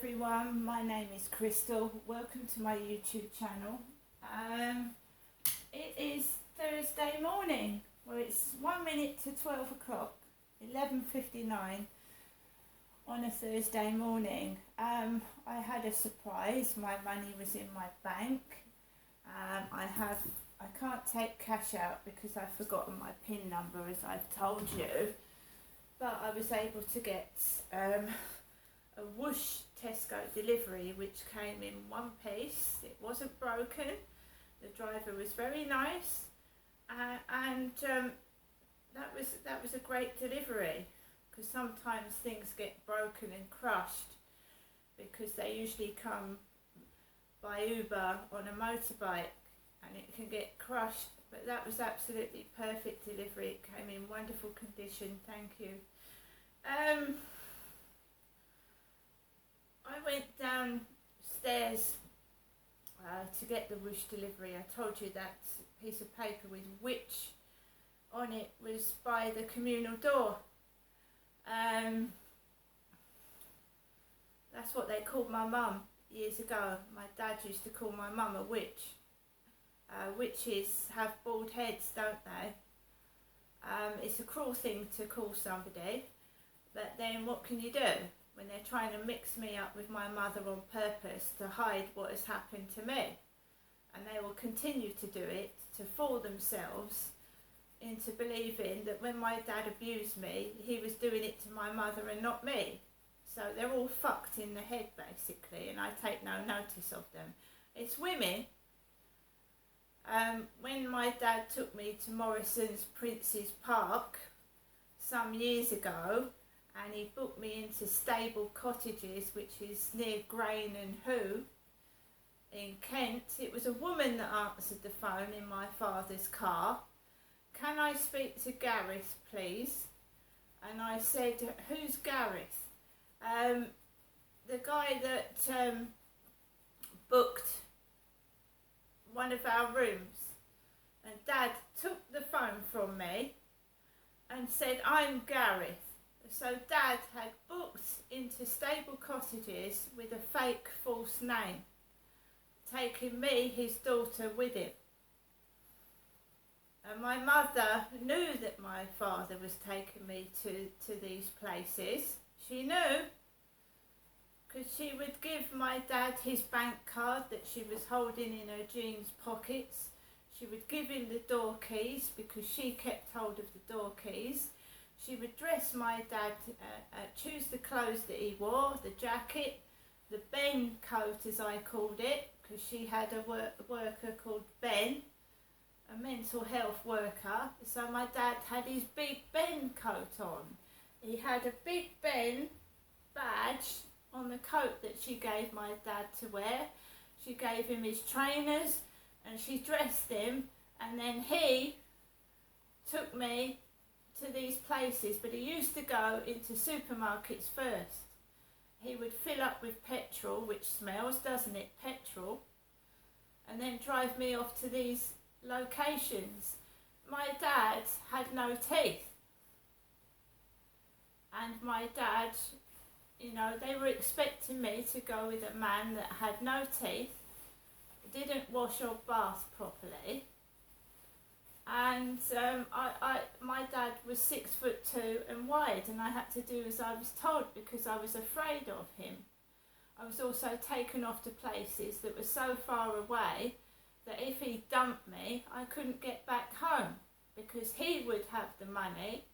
everyone, my name is Crystal. Welcome to my YouTube channel. It is Thursday morning. Well, it's 1 minute to 12 o'clock, 11:59 on a Thursday morning. I had a surprise. My money was in my bank. I can't take cash out because I've forgotten my PIN number, as I've told you. But I was able to get a Whoosh Tesco delivery, which came in one piece. It wasn't broken. The driver was very nice, and that was a great delivery, because sometimes things get broken and crushed because they usually come by Uber on a motorbike and it can get crushed. But that was absolutely perfect delivery. It came in wonderful condition. Thank you. I went downstairs to get the Whoosh delivery. I told you that piece of paper with which on it was by the communal door. That's what they called my mum years ago. My dad used to call my mum a witch. Witches have bald heads, don't they? It's a cruel thing to call somebody, but then what can you do when they're trying to mix me up with my mother on purpose to hide what has happened to me? And they will continue to do it to fool themselves into believing that when my dad abused me, he was doing it to my mother and not me. So they're all fucked in the head, basically, and I take no notice of them. It's women. When my dad took me to Morrison's Prince's Park some years ago, and he booked me into Stable Cottages, which is near Grain and Who in Kent, it was a woman that answered the phone in my father's car. "Can I speak to Gareth, please?" And I said, "Who's Gareth?" The guy that booked one of our rooms. And Dad took the phone from me and said, "I'm Gareth." So Dad had booked into Stable Cottages with a fake false name, taking me, his daughter, with him. And my mother knew that my father was taking me to these places. She knew, because she would give my dad his bank card that she was holding in her jeans pockets. She would give him the door keys because she kept hold of the door keys. She would dress my dad, choose the clothes that he wore, the jacket, the Ben coat as I called it, because she had a worker called Ben, a mental health worker. So my dad had his big Ben coat on. He had a big Ben badge on the coat that she gave my dad to wear. She gave him his trainers and she dressed him, and then he took me to these places, but he used to go into supermarkets first. He would fill up with petrol, which smells, doesn't it, petrol, and then drive me off to these locations. My dad had no teeth, and my dad, they were expecting me to go with a man that had no teeth, didn't wash or bath properly, and my dad was 6'2" and wide, and I had to do as I was told because I was afraid of him. I was also taken off to places that were so far away that if he dumped me, I couldn't get back home because he would have the money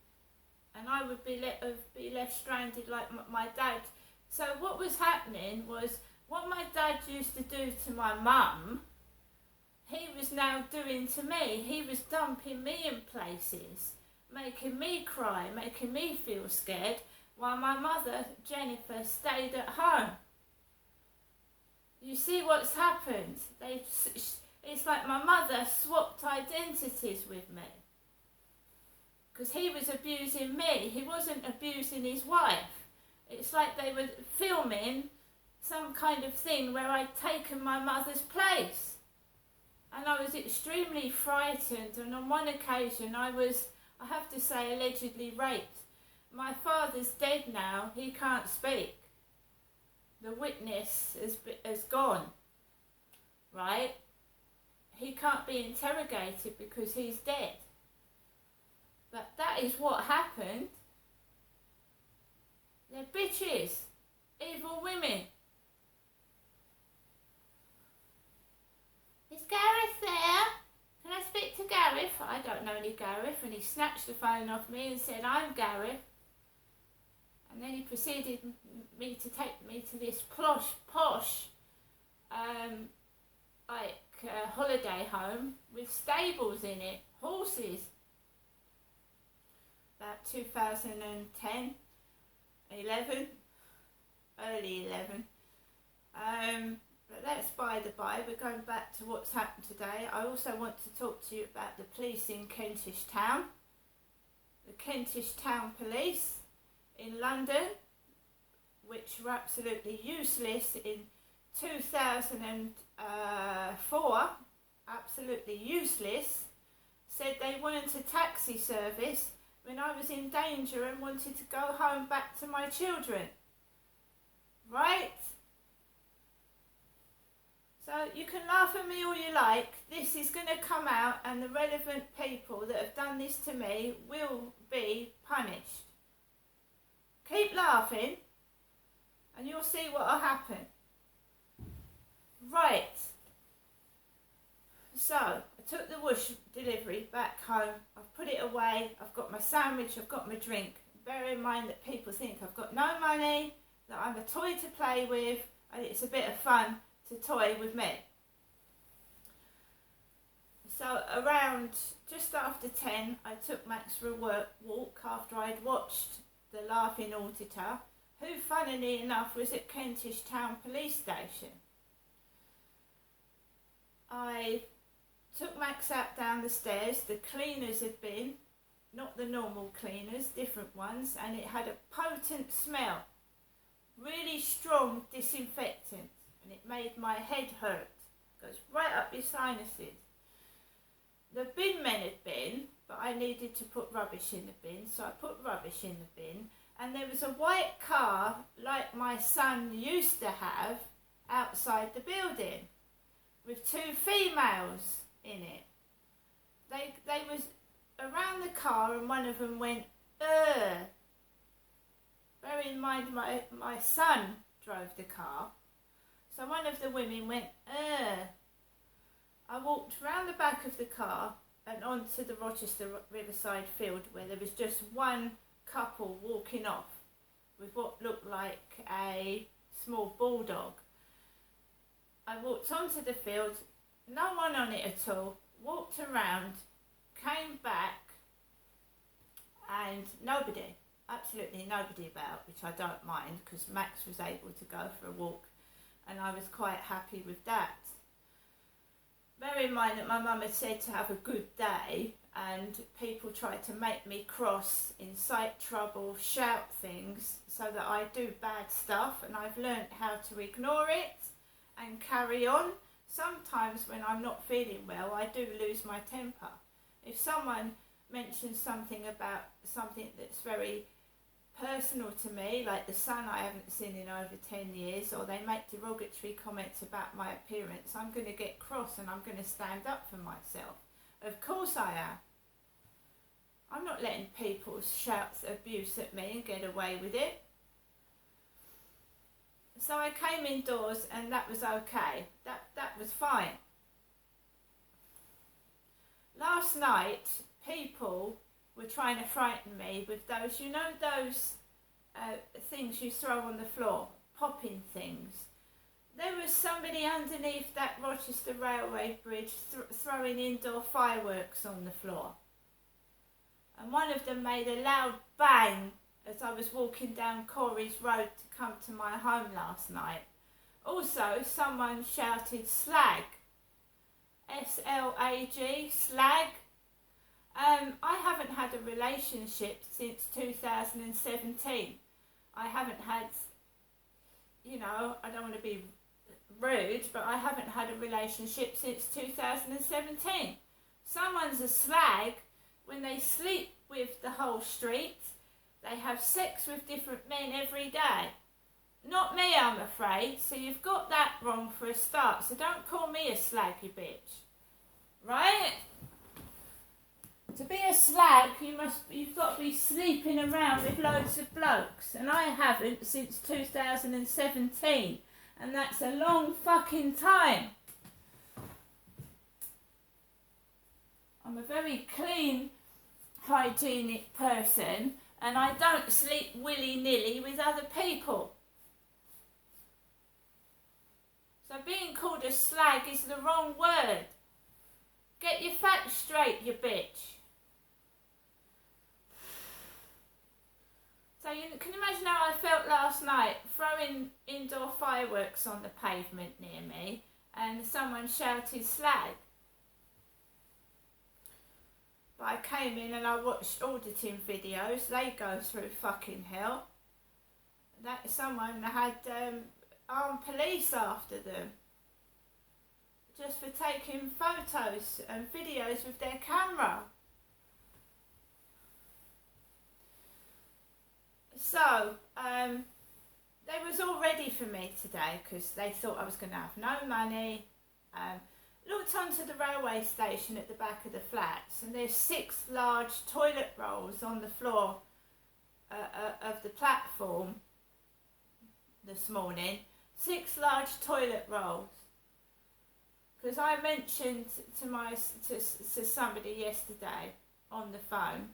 and I would be left stranded like my dad. So what was happening was, what my dad used to do to my mum, he was now doing to me. He was dumping me in places, making me cry, making me feel scared, while my mother, Jennifer, stayed at home. You see what's happened? It's like my mother swapped identities with me. Because he was abusing me. He wasn't abusing his wife. It's like they were filming some kind of thing where I'd taken my mother's place. And I was extremely frightened, and on one occasion I have to say, allegedly raped. My father's dead now, he can't speak. the witness has gone, right? He can't be interrogated because he's dead. But that is what happened. They're bitches. Evil women. Is Gareth there? Can I speak to Gareth? I don't know any Gareth. And he snatched the phone off me and said, I'm Gareth. And then he proceeded me to take me to this posh holiday home with stables in it, horses. About 2010, 11, early 11. But that's by the by. We're going back to what's happened today. I also want to talk to you about the police in Kentish Town. The Kentish Town Police in London, which were absolutely useless in 2004, absolutely useless, said they weren't a taxi service when I was in danger and wanted to go home back to my children. Right? So you can laugh at me all you like. This is going to come out and the relevant people that have done this to me will be punished. Keep laughing and you'll see what will happen. Right. So, I took the Whoosh delivery back home. I've put it away. I've got my sandwich. I've got my drink. Bear in mind that people think I've got no money, that I'm a toy to play with, and it's a bit of fun to toy with me. So, around just after 10, I took Max for a walk after I'd watched The Laughing Auditor, who, funnily enough, was at Kentish Town Police Station. I took Max out down the stairs. The cleaners had been, not the normal cleaners, different ones, and it had a potent smell, really strong disinfectant, and it made my head hurt. Goes right up your sinuses. The bin men had been, but I needed to put rubbish in the bin, so I put rubbish in the bin, and there was a white car like my son used to have outside the building with two females in it. They was around the car and one of them went, ugh. Bear in mind my son drove the car. So one of the women went, ugh. I walked round the back of the car and onto the Rochester Riverside field where there was just one couple walking off with what looked like a small bulldog. I walked onto the field, no one on it at all, walked around, came back, and nobody, absolutely nobody about, which I don't mind because Max was able to go for a walk and I was quite happy with that. Bear in mind that my mum had said to have a good day and people tried to make me cross, incite trouble, shout things so that I do bad stuff, and I've learnt how to ignore it and carry on. Sometimes when I'm not feeling well, I do lose my temper. If someone mentions something about something that's very personal to me, like the sun I haven't seen in over 10 years, or they make derogatory comments about my appearance, I'm going to get cross and I'm going to stand up for myself. Of course I am. I'm not letting people shout abuse at me and get away with it. So I came indoors and that was okay. That was fine. Last night, people were trying to frighten me with those, you know, those things you throw on the floor, popping things. There was somebody underneath that Rochester Railway Bridge throwing indoor fireworks on the floor. And one of them made a loud bang as I was walking down Corey's Road to come to my home last night. Also, someone shouted slag. S-L-A-G, slag. I haven't had a relationship since 2017. I haven't had, you know, I don't want to be rude, but I haven't had a relationship since 2017. Someone's a slag when they sleep with the whole street. They have sex with different men every day. Not me, I'm afraid. So you've got that wrong for a start. So don't call me a slag, you bitch. Right? To be a slag, you've got to be sleeping around with loads of blokes. And I haven't since 2017. And that's a long fucking time. I'm a very clean, hygienic person. And I don't sleep willy-nilly with other people. So being called a slag is the wrong word. Get your facts straight, you bitch. So you can imagine how I felt last night throwing indoor fireworks on the pavement near me and someone shouted slag. But I came in and I watched auditing videos. They go through fucking hell. That someone had armed police after them just for taking photos and videos with their camera. So, they was all ready for me today because they thought I was going to have no money. Looked onto the railway station at the back of the flats and there's 6 large toilet rolls on the floor of the platform this morning. 6 large toilet rolls. Because I mentioned to somebody yesterday on the phone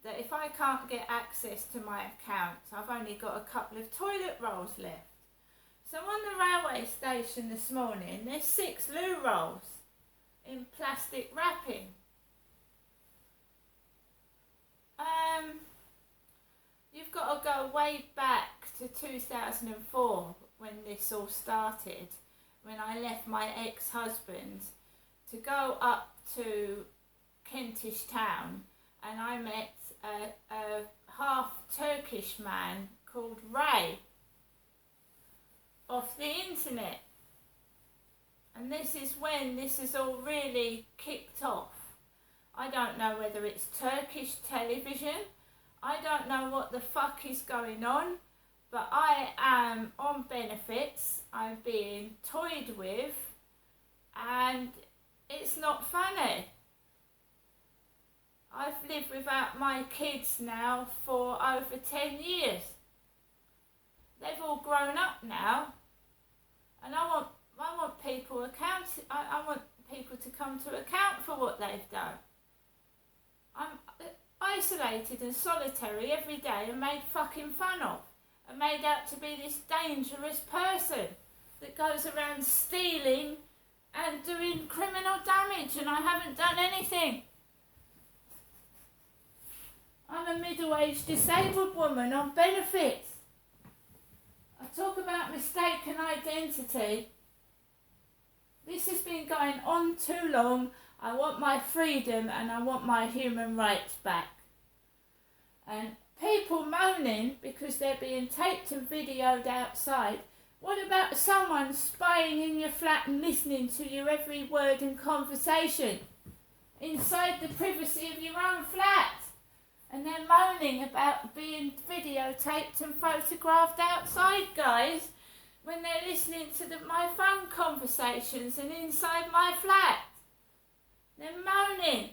that if I can't get access to my account, I've only got a couple of toilet rolls left. So on the railway station this morning, there's 6 loo rolls in plastic wrapping. You've got to go way back to 2004 when this all started, when I left my ex-husband to go up to Kentish Town, and I met a half Turkish man called Ray off the internet. And this is when this is all really kicked off. I don't know whether it's Turkish television. I don't know what the fuck is going on, but I am on benefits. I'm being toyed with, and it's not funny. I've lived without my kids now for over 10 years. They've all grown up now, and I want people I want people to come to account for what they've done. I'm isolated and solitary every day and made fucking fun of, and made out to be this dangerous person that goes around stealing and doing criminal damage, and I haven't done anything. I'm a middle-aged disabled woman on benefits. I talk about mistaken identity. This has been going on too long. I want my freedom and I want my human rights back. And people moaning because they're being taped and videoed outside. What about someone spying in your flat and listening to your every word and conversation inside the privacy of your own flat? And they're moaning about being videotaped and photographed outside, guys, when they're listening to my phone conversations and inside my flat. They're moaning.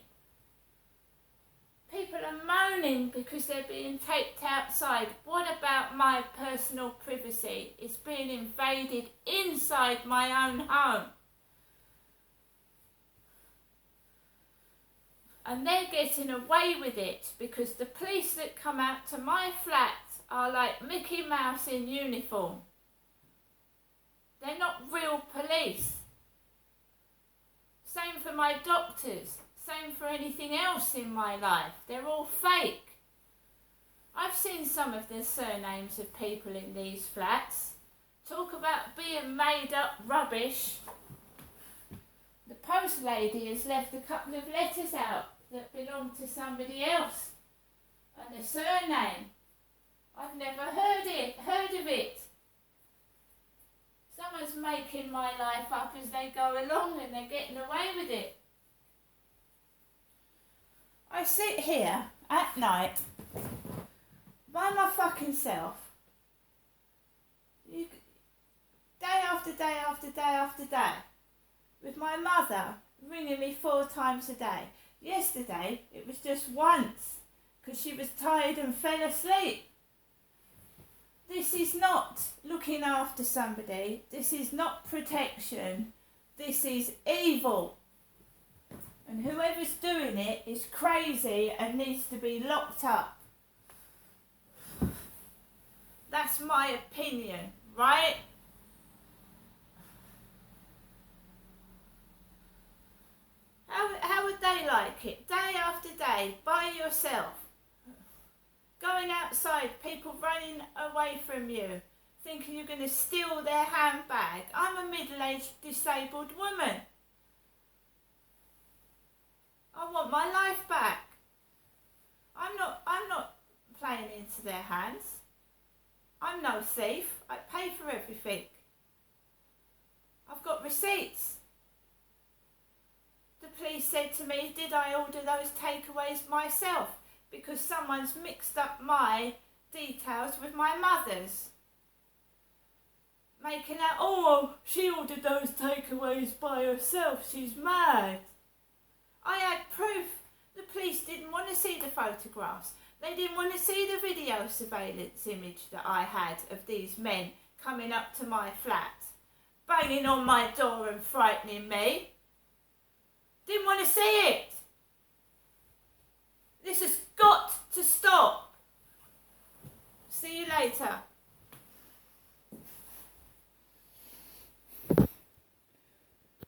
People are moaning because they're being taped outside. What about my personal privacy? It's being invaded inside my own home. And they're getting away with it because the police that come out to my flat are like Mickey Mouse in uniform. They're not real police. Same for my doctors. Same for anything else in my life. They're all fake. I've seen some of the surnames of people in these flats. Talk about being made up rubbish. The post lady has left a couple of letters out that belong to somebody else. And the surname, I've never heard of it. Someone's making my life up as they go along and they're getting away with it. I sit here at night by my fucking self You, day after day after day after day. With my mother ringing me 4 times a day. Yesterday it was just once because she was tired and fell asleep. This is not looking after somebody. This is not protection. This is evil. And whoever's doing it is crazy and needs to be locked up. That's my opinion, right? How would they like it? Day after day, by yourself. Going outside, people running away from you, thinking you're going to steal their handbag. I'm a middle-aged disabled woman. I want my life back. I'm not playing into their hands. I'm no thief. I pay for everything. I've got receipts. The police said to me, did I order those takeaways myself? Because someone's mixed up my details with my mother's. Making out, oh, she ordered those takeaways by herself, she's mad. I had proof. The police didn't want to see the photographs. They didn't want to see the video surveillance image that I had of these men coming up to my flat, banging on my door and frightening me. Didn't want to see